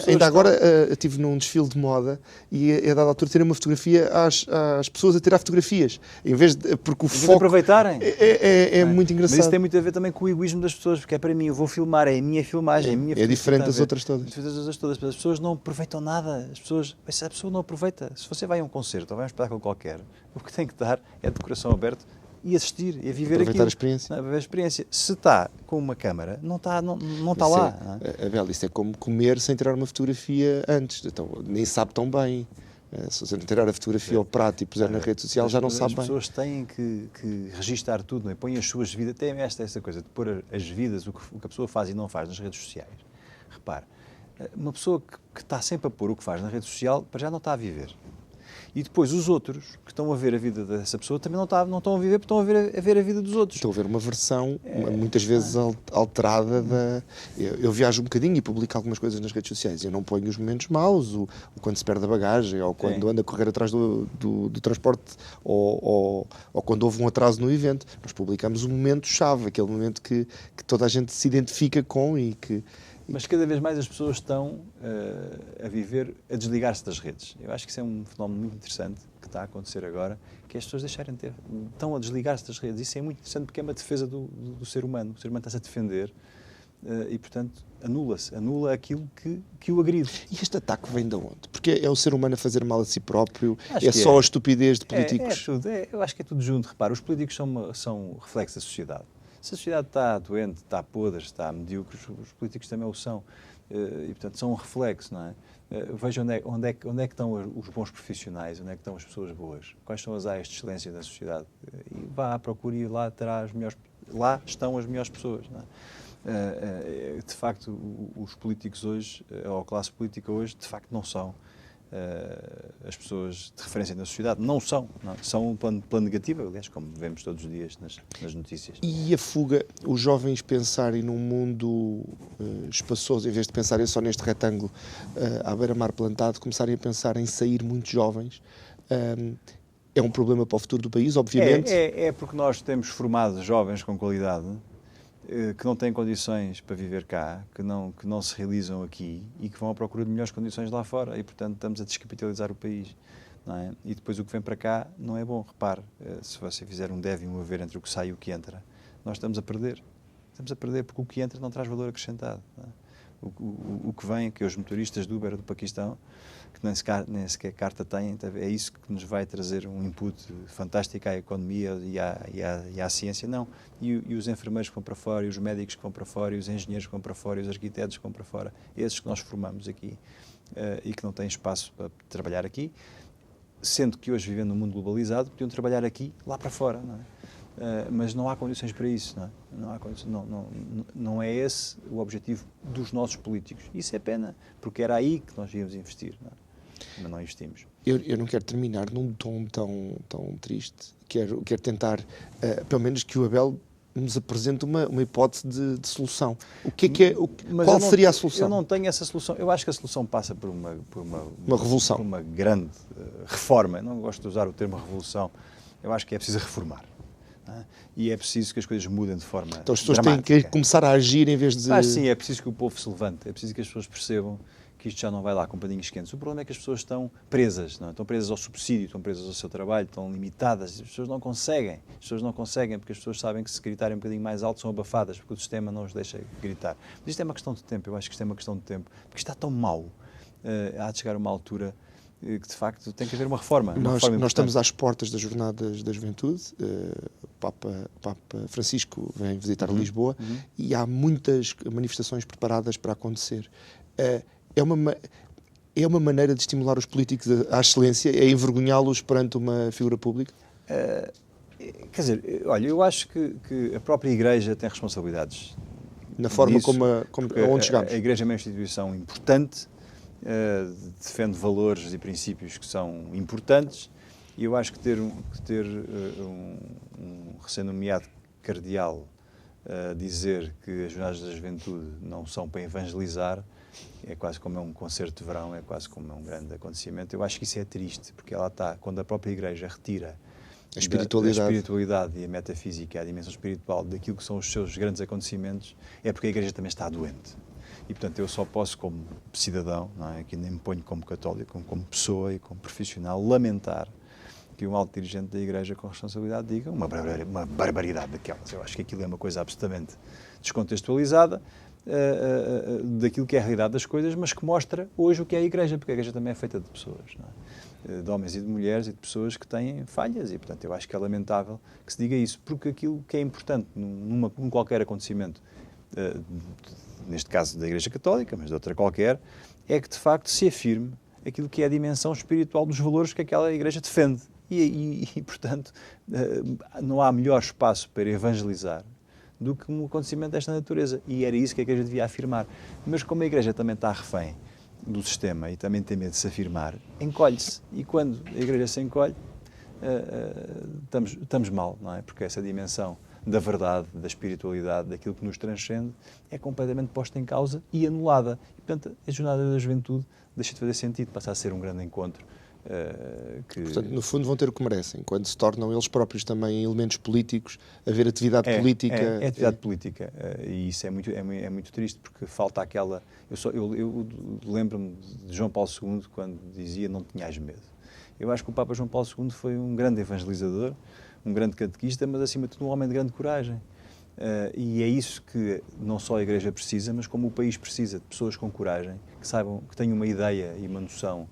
Speaker 2: Ainda agora estive num desfile de moda e a dada altura terem uma fotografia às pessoas a tirar fotografias em vez de, porque o foco
Speaker 3: aproveitarem.
Speaker 2: É muito engraçado.
Speaker 3: Mas isso tem muito a ver também com o egoísmo das pessoas, porque é para mim, eu vou filmar, é a minha filmagem, é a minha
Speaker 2: fotografia. É diferente das outras todas.
Speaker 3: As pessoas não aproveitam nada. Se a pessoa não aproveita, se você vai a um concerto ou vai a um espetáculo qualquer, o que tem que dar é de coração aberto e assistir, e a viver
Speaker 2: aproveitar
Speaker 3: aquilo. A experiência. Se está com uma câmara, não está lá.
Speaker 2: Abel, isso é como comer sem tirar uma fotografia antes. Então, nem sabe tão bem. Se você não tirar a fotografia ao prato e puser na rede social, já não sabe bem.
Speaker 3: As pessoas têm que registar tudo, não é? Põem as suas vidas, tem esta coisa de pôr as vidas, o que a pessoa faz e não faz nas redes sociais. Repare, uma pessoa que está sempre a pôr o que faz na rede social, para já não está a viver. E depois os outros que estão a ver a vida dessa pessoa também não estão a viver, porque estão a ver a vida dos outros.
Speaker 2: Estão a ver uma versão, muitas vezes alterada da... Eu viajo um bocadinho e publico algumas coisas nas redes sociais. Eu não ponho os momentos maus, o quando se perde a bagagem, ou quando anda a correr atrás do transporte, ou quando houve um atraso no evento. Nós publicamos um momento-chave, aquele momento que toda a gente se identifica com e que...
Speaker 3: Mas cada vez mais as pessoas estão a desligar-se das redes. Eu acho que isso é um fenómeno muito interessante que está a acontecer agora, que é as pessoas estão a desligar-se das redes. Isso é muito interessante porque é uma defesa do ser humano. O ser humano está-se a defender e, portanto, anula aquilo que o agride.
Speaker 2: E este ataque vem de onde? Porque é o ser humano a fazer mal a si próprio?
Speaker 3: Acho
Speaker 2: é só a estupidez de políticos?
Speaker 3: É tudo. Eu acho que é tudo junto. Repara, os políticos são reflexo da sociedade. Se a sociedade está doente, está podre, está medíocre, os políticos também o são. E, portanto, são um reflexo, não é? Veja onde é que estão os bons profissionais, onde é que estão as pessoas boas, quais são as áreas de excelência da sociedade. E vá à procura e lá estão as melhores pessoas, não é? De facto, os políticos hoje, ou a classe política hoje, de facto não são as pessoas de referência na sociedade. Não são um plano negativo, aliás, como vemos todos os dias nas notícias.
Speaker 2: E a fuga, os jovens pensarem num mundo espaçoso, em vez de pensarem só neste retângulo à beira-mar plantado, começarem a pensar em sair muitos jovens, é um problema para o futuro do país, obviamente.
Speaker 3: É porque nós temos formado jovens com qualidade, que não têm condições para viver cá, que não se realizam aqui e que vão à procura de melhores condições lá fora e, portanto, estamos a descapitalizar o país. Não é? E depois o que vem para cá não é bom. Repare, se você fizer um deve e um haver entre o que sai e o que entra, nós estamos a perder. Estamos a perder porque o que entra não traz valor acrescentado. Não é? O que vem, que os motoristas do Uber do Paquistão, que nem sequer carta têm, é isso que nos vai trazer um input fantástico à economia e à ciência, não. E os enfermeiros que vão para fora, e os médicos que vão para fora, e os engenheiros que vão para fora, e os arquitetos que vão para fora, esses que nós formamos aqui e que não têm espaço para trabalhar aqui, sendo que hoje vivendo num mundo globalizado, podiam trabalhar aqui, lá para fora, não é? Mas não há condições para isso, não é? Não é esse o objetivo dos nossos políticos. Isso é pena, porque era aí que nós íamos investir, não é? Mas não investimos.
Speaker 2: Eu não quero terminar num tom tão triste. Quero tentar, pelo menos, que o Abel nos apresente uma hipótese de solução. Qual seria a solução?
Speaker 3: Eu não tenho essa solução. Eu acho que a solução passa por uma
Speaker 2: revolução.
Speaker 3: Por uma grande reforma. Eu não gosto de usar o termo revolução. Eu acho que é preciso reformar. E é preciso que as coisas mudem de forma
Speaker 2: Então as pessoas
Speaker 3: dramática.
Speaker 2: têm que começar a agir em vez de...
Speaker 3: Sim, é preciso que o povo se levante, é preciso que as pessoas percebam que isto já não vai lá com padinhos quentes. O problema é que as pessoas estão presas, não é? Estão presas ao subsídio, estão presas ao seu trabalho, estão limitadas, as pessoas não conseguem. As pessoas não conseguem porque as pessoas sabem que se gritarem um bocadinho mais alto são abafadas, porque o sistema não os deixa gritar. Mas isto é uma questão de tempo, eu acho que isto é uma questão de tempo, porque está tão mau, há de chegar a uma altura que de facto tem que haver uma reforma.
Speaker 2: Nós estamos às portas das Jornadas da Juventude, o Papa Francisco vem visitar Lisboa e há muitas manifestações preparadas para acontecer. É uma maneira de estimular os políticos à excelência? É envergonhá-los perante uma figura pública?
Speaker 3: Quer dizer, olha, eu acho que a própria Igreja tem responsabilidades.
Speaker 2: Na forma como onde chegamos.
Speaker 3: A Igreja é uma instituição importante, defende valores e princípios que são importantes, e eu acho que ter um recém-nomeado cardeal a dizer que as Jornadas da Juventude não são para evangelizar é quase como um concerto de verão, é quase como um grande acontecimento. Eu acho que isso é triste, porque ela está, quando a própria Igreja retira a espiritualidade e a metafísica, a dimensão espiritual daquilo que são os seus grandes acontecimentos, é porque a Igreja também está doente. E, portanto, eu só posso, como cidadão, não é? Aqui nem me ponho como católico, como pessoa e como profissional, lamentar que um alto dirigente da Igreja com responsabilidade diga uma barbaridade daquelas. Eu acho que aquilo é uma coisa absolutamente descontextualizada daquilo que é a realidade das coisas, mas que mostra hoje o que é a Igreja, porque a Igreja também é feita de pessoas, não é? De homens e de mulheres e de pessoas que têm falhas, e, portanto, eu acho que é lamentável que se diga isso, porque aquilo que é importante num qualquer acontecimento, neste caso da Igreja Católica, mas de outra qualquer, é que de facto se afirme aquilo que é a dimensão espiritual dos valores que aquela Igreja defende. E portanto, não há melhor espaço para evangelizar do que um acontecimento desta natureza. E era isso que a Igreja devia afirmar. Mas como a Igreja também está refém do sistema e também tem medo de se afirmar, encolhe-se. E quando a Igreja se encolhe, estamos mal, não é? Porque essa dimensão da verdade, da espiritualidade, daquilo que nos transcende, é completamente posta em causa e anulada. E, portanto, a Jornada da Juventude deixa de fazer sentido, passa a ser um grande encontro.
Speaker 2: Portanto, no fundo vão ter o que merecem, quando se tornam eles próprios também elementos políticos, haver atividade política.
Speaker 3: É atividade política, e isso é muito triste, porque falta aquela... Eu lembro-me de João Paulo II, quando dizia não tenhas medo. Eu acho que o Papa João Paulo II foi um grande evangelizador, um grande catequista, mas acima de tudo um homem de grande coragem. E é isso que não só a Igreja precisa, mas como o país precisa, de pessoas com coragem, que saibam, que tenham uma ideia e uma noção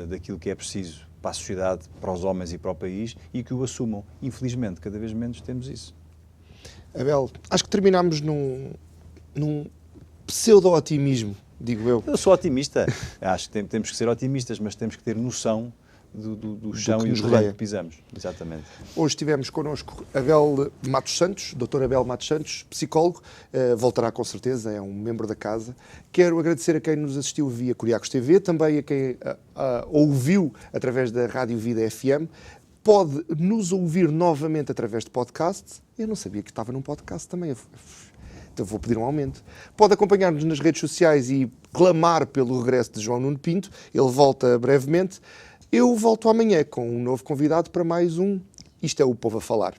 Speaker 3: daquilo que é preciso para a sociedade, para os homens e para o país, e que o assumam. Infelizmente, cada vez menos temos isso.
Speaker 2: Abel, acho que terminámos num pseudo-otimismo, digo eu.
Speaker 3: Eu sou otimista. Acho que temos que ser otimistas, mas temos que ter noção do chão e do terreno que pisamos. Exatamente.
Speaker 2: Hoje tivemos connosco Abel Matos Santos, Dr. Abel Matos Santos, psicólogo, voltará com certeza, é um membro da casa. Quero agradecer a quem nos assistiu via Curiacos TV, também a quem ouviu através da Rádio Vida FM. Pode nos ouvir novamente através de podcast. Eu não sabia que estava num podcast também. Então vou pedir um aumento. Pode acompanhar-nos nas redes sociais e clamar pelo regresso de João Nuno Pinto. Ele volta brevemente. Eu volto amanhã com um novo convidado para mais um Isto é o Povo a Falar.